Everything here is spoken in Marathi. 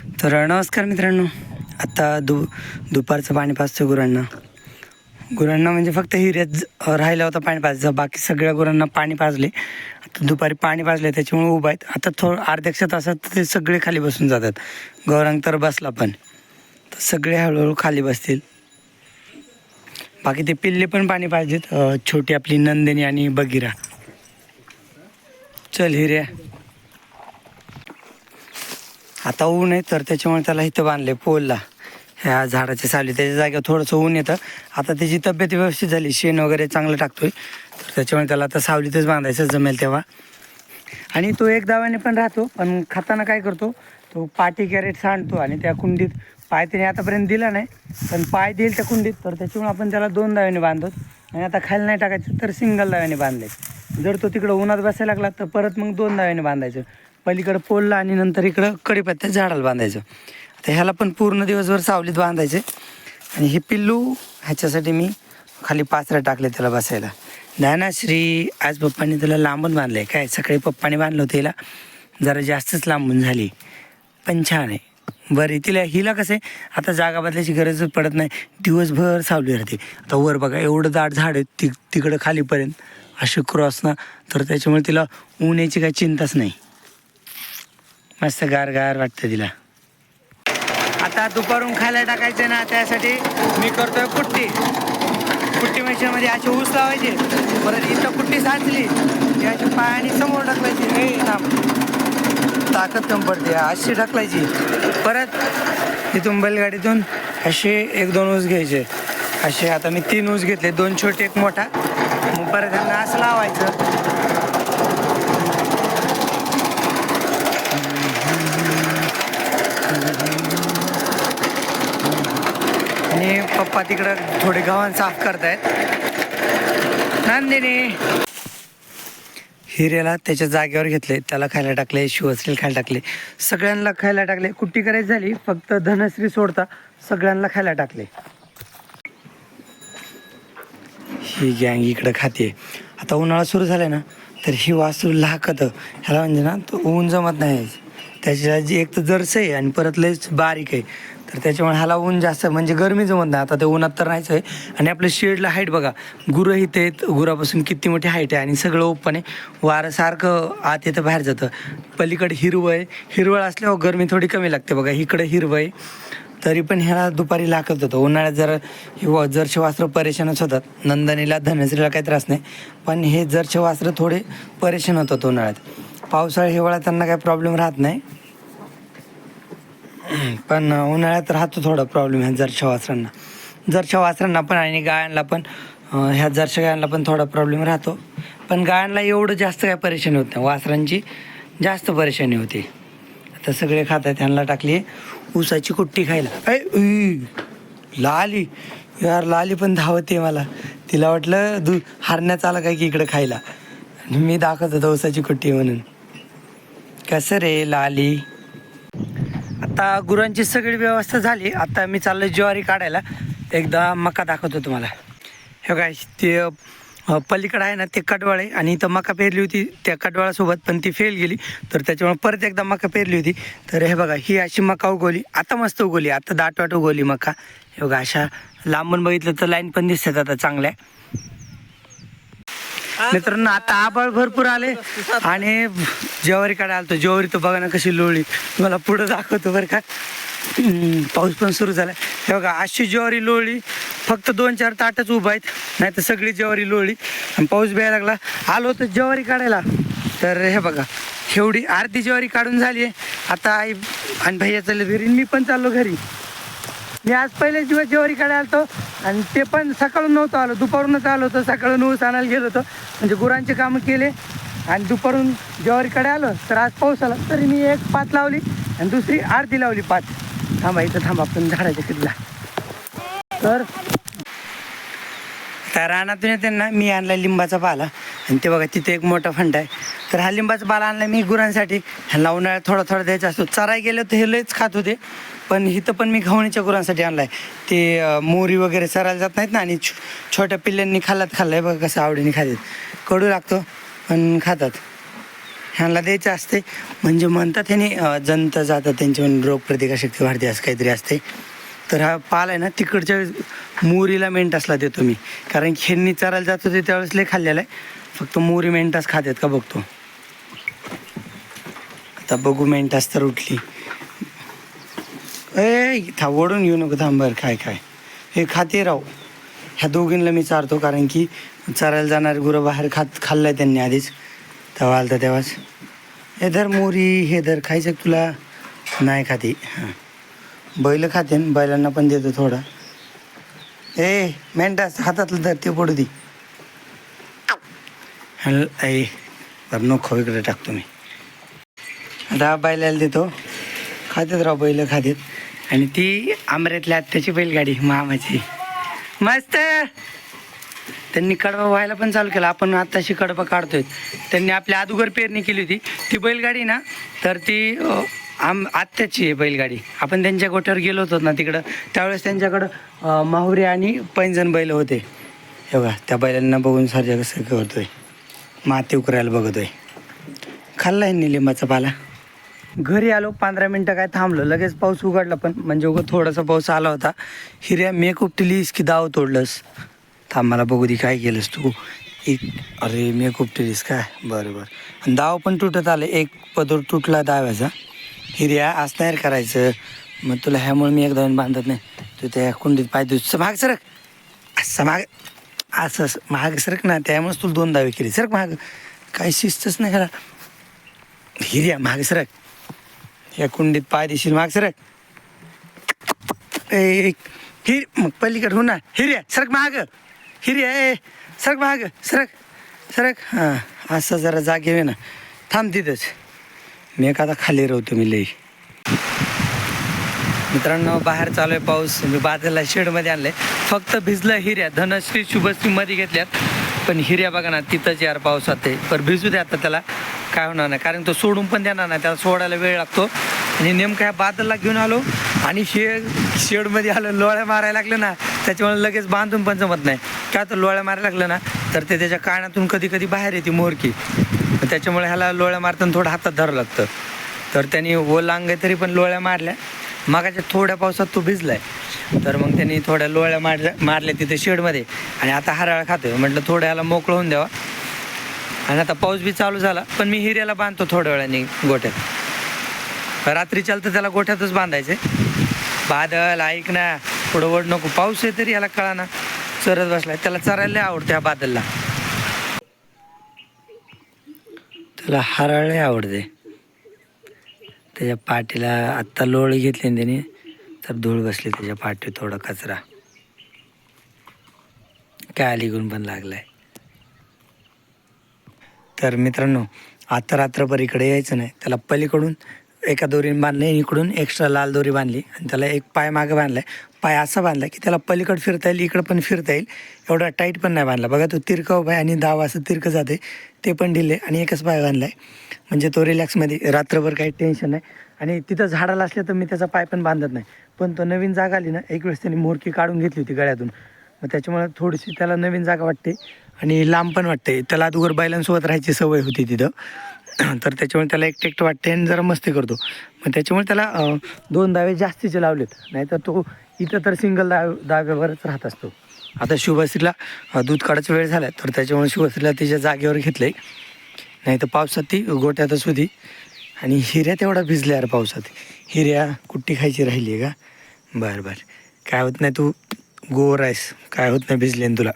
तर नमस्कार मित्रांनो. आता दुपारचं पाणी पाजतो गुरांना म्हणजे फक्त हिऱ्यात राहिला होता पाणी पाजायचं, बाकी सगळ्या गुरांना पाणी पाजले. आता दुपारी पाणी पाजले त्याच्यामुळे उभा आहेत. आता अर्ध्या तासात ते सगळे खाली बसून जातात. गौरांग तर बसला पण, तर सगळे हळूहळू खाली बसतील. बाकी ते पिल्ले पण पाणी पाजलेत, छोटी आपली नंदिनी आणि बगीरा. चल हिऱ्या. आता ऊन आहे तर त्याच्यामुळे त्याला इथं बांधले पोलला, ह्या झाडाच्या सावली. त्याच्या जागेवर थोडंसं ऊन येतं. आता त्याची तब्येत व्यवस्थित झाली, शेण वगैरे चांगलं टाकतोय, तर त्याच्यामुळे त्याला आता सावलीतच बांधायचं जमेल तेव्हा. आणि तो एक दाव्याने पण राहतो, पण खाताना काय करतो तो, पाटी कॅरेट सांडतो आणि त्या कुंडीत पाय त्याने आतापर्यंत दिला नाही, पण पाय देईल त्या कुंडीत, तर त्याच्यामुळे आपण त्याला 2 दाव्याने बांधतो. आणि आता खाली नाही टाकायचं तर सिंगल दाव्याने बांधले. जर तो तिकडं उन्हात बसायला लागला तर परत मग 2 दाव्याने बांधायचं, पलीकडं पोलला आणि नंतर इकडं कडीपत्त्या झाडाला बांधायचं. आता ह्याला पण पूर्ण दिवसभर सावलीत बांधायचे. आणि हे पिल्लू ह्याच्यासाठी मी खाली पाचऱ्या टाकले त्याला बसायला. ज्ञानाश्री आज पप्पांनी त्याला लांबून बांधलं आहे. काय सकाळी पप्पाने बांधलं होतं, हिला जरा जास्तच लांबून झाली, पण छान आहे. बरं हिला कसं आहे, आता जागा बदलायची गरजच पडत नाही, दिवसभर सावली राहते. आता वर बघा एवढं दाट झाड आहे तिकडं खालीपर्यंत असे क्रॉस ना, तर त्याच्यामुळे तिला ऊन यायची काही चिंताच नाही. मस्त गार वाटतं तिला. आता दुपारून खायला टाकायचं ना, त्यासाठी मी करतोय कुट्टी मशीनमध्ये अशी ऊस लावायचे. परत इथं कुट्टी साचली की अशी पायाने समोर ढकलायची, हे ताकद कमी पडते, अशी ढकलायची. परत इथून बैलगाडीतून असे 1-2 ऊस घ्यायचे. असे आता मी 3 ऊस घेतले, 2 छोटे 1 मोठा. मग परत त्यांना असं लावायचं. आणि पप्पा तिकडं थोडे गव्हाण साफ करतायत. नंदिनी हिऱ्याला त्याच्या जागेवर घेतले, त्याला खायला टाकले, शिवश्रीला खायला टाकले, सगळ्यांना खायला टाकले. कुट्टी करायची झाली, फक्त धनश्री सोडता सगळ्यांना खायला टाकले. ही गँग इकडं खाते. आता उन्हाळा सुरू झाला ना, तर ही वासरू लाकतं ह्याला, म्हणजे ना तो ऊन जमत नाही. त्याच्या जी एक तर जरसं आहे आणि परत लयच बारीक आहे, तर त्याच्यामुळे ह्याला ऊन जास्त म्हणजे गरमी जमत नाही. आता ते उन्हात तर नाहीच आहे. आणि आपल्या शेडला हाईट बघा, गुरं इथं आहेत, गुरापासून किती मोठी हाईट आहे आणि सगळं ओपन आहे. वारं सारखं आत येतं बाहेर जातं. पलीकडे हिरवळ आहे, हिरवळ असल्यावर गरमी थोडी कमी लागते. बघा इकडं हिरवळ आहे, तरी पण ह्याला दुपारी लागत होतं. उन्हाळ्यात जरा जरचे वासरं परेशानच होतात. नंदनीला धनश्रीला काही त्रास नाही, पण हे जरचे वासरं थोडे परेशान होतात उन्हाळ्यात. पावसाळा हिवाळ्यात त्यांना काही प्रॉब्लेम राहत नाही, पण उन्हाळ्यात राहतो थोडा प्रॉब्लेम ह्या जरच्या वासरांना पण आणि गायांना पण. ह्या जरच्या गायांना पण थोडा प्रॉब्लेम राहतो, पण गायांना एवढं जास्त काय परेशानी होत नाही, वासरांची जास्त परेशानी होते. आता सगळे खातात. ह्यांना टाकली ऊसाची कुट्टी खायला. लाली यार, लाली पण धावते मला. तिला वाटलं हरण्यात आला काय की इकडं खायला, आणि मी दाखवत होतो ऊसाची कुट्टी म्हणून. कसं रे लाली. आता गुरांची सगळी व्यवस्था झाली. आता मी चाललो ज्वारी काढायला. एकदा मका दाखवतो तुम्हाला. हे काय ते पलीकडं आहे ना, ते कडवाळ आहे, आणि इथं मका पेरली होती त्या कडवाळासोबत, पण ती फेल गेली, तर त्याच्यामुळे परत एकदा मका पेरली होती. तर हे बघा, ही अशी मका उगवली, आता मस्त उगवली, आता दाटवाट उगवली मका. हे बघा, अशा लांबून बघितलं तर लाईन पण दिसतात आता चांगल्या. मित्रांनो आता आबाळ भरपूर आले आणि ज्वारी काढायला आलतो. ज्वारी तर बघा ना कशी लोळली, मला पुढं दाखवतो बरं का. पाऊस पण सुरू झाला. हे बघा, अशी ज्वारी लोळली, फक्त 2-4 ताटच उभं आहेत, नाही तर सगळी ज्वारी लोळली. आणि पाऊस बिया लागला. आलो होतो ज्वारी काढायला, तर हे बघा एवढी अर्धी ज्वारी काढून झाली आहे. आता आई आणि भैया चालले घरी, मी पण चाललो घरी. मी आज पहिल्याच दिवस ज्वारी काढायला आलतो, आणि ते पण सकाळून नव्हतं आलो, दुपारूनच आलो होतो. सकाळून ऊस आणायला गेलो होतो, म्हणजे गुरांचे कामं केले आणि दुपारून ज्वारीकडे आलो, तर आज पाऊस आला. तरी मी 1 पात लावली आणि दुसरी अर्धी लावली पात. थांबा इथं थांबा, आपण झाडाच्या किल्ला. तर त्या रानातून येते ना, मी आणला लिंबाचा पाला, आणि ते बघा तिथे एक मोठा फंड आहे. तर हा लिंबाचा पाला आणला मी गुरांसाठी. ह्याला उन्हाळ्यात थोडा द्यायचा असतो. चराय गेलं तर हे लयच खात होते, पण इथं पण मी घावणीच्या गुरांसाठी आणलाय. ते मोरी वगैरे चरायला जात नाहीत ना, आणि छोट्या पिल्ल्यांनी खाल्लंय बघा कसं आवडीने खातात. कडू लागतो पण खातात. ह्यांना द्यायचं असते. म्हणजे म्हणतात ह्याने जंत जातात त्यांची म्हणजे रोगप्रतिकारशक्ती वाढते असं काहीतरी असते. तर हा पाल आहे ना तिकडच्या मोरीला मेंटासला देतो मी, कारण की ह्यांनी चरायला जात होते त्यावेळेस लय खाल्लेलं आहे. फक्त मोरी मेंटास खातात का बघतो. आता बघू मेंटास तर उठली. ओढून घेऊ नको थांबर. काय काय हे खाते राव. ह्या दोघींना मी चारतो, कारण की चरायला जाणारे गुरं बाहेर खाल्लंय त्यांनी आधीच. तेव्हा आलं तर तेव्हाच. हे धर मोरी, हे धर. खायचं तुला? नाही खाते. हां, बैल खाते ना, बैलांना पण देतो थोडा. मेंढास हातातलं धर, ते पडू दे. तर नको, इकडे टाकतो मी. आता बैलाला देतो. खातेत राव, बैल खातेत. आणि ती आमऱ्यातल्या आत्याची बैलगाडी मामाची मस्त. त्यांनी कडबा व्हायला पण चालू केला. आपण आत्ताशी कडबा काढतोय. त्यांनी आपल्या अगोदर पेरणी केली होती ती बैलगाडी ना, तर ती आत्याची आहे बैलगाडी. आपण त्यांच्या गोठ्यावर गेलो होतो ना तिकडं, त्यावेळेस त्यांच्याकडं माहुरे आणि पैंजण बैल होते. हे बघा, त्या बैलांना बघून सारख्या कसं करतोय, माती उकरायला बघतोय. खाल्ला आहे लिंबाचा पाला. घरी आलो, 15 मिनटं काय थांबलो, लगेच पाऊस उघडला. पण म्हणजे उगं थोडासा पाऊस आला होता. हिऱ्या मेक उपटलीस की दाव तोडलंस? थांब, मला बघू दे काय केलंस तू. अरे मेक उपटलीस काय? बरं बरं. आणि दाव पण तुटत आलं, एक पदर तुटला दाव्याचा. हिऱ्या असणार करायचं. मग तुला ह्यामुळे मी एकदा बांधत नाही. तू त्या कुंडीत पाय तुझं महाग सरक, असं महाग, असं महाग सरक ना. त्यामुळेच तुला 2 दावे केली. सरक महाग, काही शिस्तच नाही खरा. हिऱ्या महाग सरक, या कुंडीत पाय देशील, माग सरक. हिर मग पलीकडे हो ना. हिर्या सरक महाग, हिर्या सरक महाग, सरक सरक. हां, असं जरा जागे आहे ना. थांब तिथंच. मी एक आता खाली राहतो मी लई. मित्रांनो, बाहेर चालू आहे पाऊस. मी बाजूला शेडमध्ये आणलं आहे. फक्त भिजलं हिऱ्या. धनश्री शुभश्रीमध्ये घेतल्यात, पण हिऱ्या बघा ना तिथंच यार पावसात आहे. पण भिजू दे आता, त्याला काय होणार नाही, कारण तो सोडून पण देणार नाही. त्याला सोडायला वेळ लागतो. आणि नेमकं ह्या बादलला घेऊन आलो आणि शेडमध्ये आलो, लोळ्या मारायला लागले ना, त्याच्यामुळे लगेच बांधून पण जमत नाही. का तर लोळ्या मारायला लागलं ना, तर ते त्याच्या कानातून कधी कधी बाहेर येते मोरकी. त्याच्यामुळे ह्याला लोळ्या मारताना थोडं हातात धरावं लागतं. तर त्यांनी ओलांग तरी पण लोळ्या मारल्या. मागाच्या थोड्या पावसात तो भिजलाय, तर मग त्यांनी थोड्या लोळ्या मारल्या तिथे शेडमध्ये. आणि आता हराळ खातोय. म्हटलं थोड्या ह्याला मोकळं होऊन द्यावा. आणि आता पाऊस बी चालू झाला, पण मी हिऱ्याला बांधतो थोड्या वेळाने गोठ्यात. रात्री चालतं त्याला गोठ्यातच बांधायचे. बादल ऐक ना, पुढं ओढ नको. पाऊस आहे तरी याला कळा ना, चरत बसलाय. त्याला चरायला आवडते ह्या बादलला. त्याला हराळ आवडते. त्याच्या पाठीला आत्ता लोळ घेतली ना त्याने, तर धूळ बसली त्याच्या पाठीत, थोडा कचरा काय अलीगून पण लागलाय. तर मित्रांनो, आता रात्रभर इकडे यायचं नाही. त्याला पलीकडून एका दोरीने बांधले, इकडून एक्स्ट्रा लाल दोरी बांधली आणि त्याला एक पाय मागं बांधलाय. पाय असा बांधला की त्याला पलीकडे फिरता येईल, इकडं पण फिरता येईल. एवढा टाईट पण नाही बांधला. बघा, तो तिरकं पाय आणि दाव असं तिरकं जाते, ते पण ढिले. आणि एकच पाय बांधला आहे, म्हणजे तो रिलॅक्समध्ये रात्रभर काही टेन्शन नाही. आणि तिथं झाडाला असले तर मी त्याचा पाय पण बांधत नाही. पण तो नवीन जागा आली ना, एक वेळेस त्यांनी मोरकी काढून घेतली होती गळ्यातून. मग त्याच्यामुळे थोडीशी त्याला नवीन जागा वाटते आणि लांब पण वाटते. त्याला अगोदर बैलांसोबत राहायची सवय होती तिथं, तर त्याच्यामुळे त्याला एकटं वाटते आणि जरा मस्ती करतो. मग त्याच्यामुळे त्याला 2 दावे जास्तीचे लावलेत. नाहीतर तो इथं तर सिंगल दाव्यावरच राहत असतो. आता शुभश्रीला दूध काढायचा वेळ झाला, तर त्याच्यामुळे शुभश्रीला तिच्या जागेवर घेतलं आहे. नाही तर पावसात ती गोट्यातच होती. आणि हिऱ्या तेवढा भिजल्या यार पावसात. हिऱ्या कुट्टी खायची राहिली आहे का? बरं बरं, काय होत नाही, तू गोर आहेस, काय होत नाही भिजले तुला.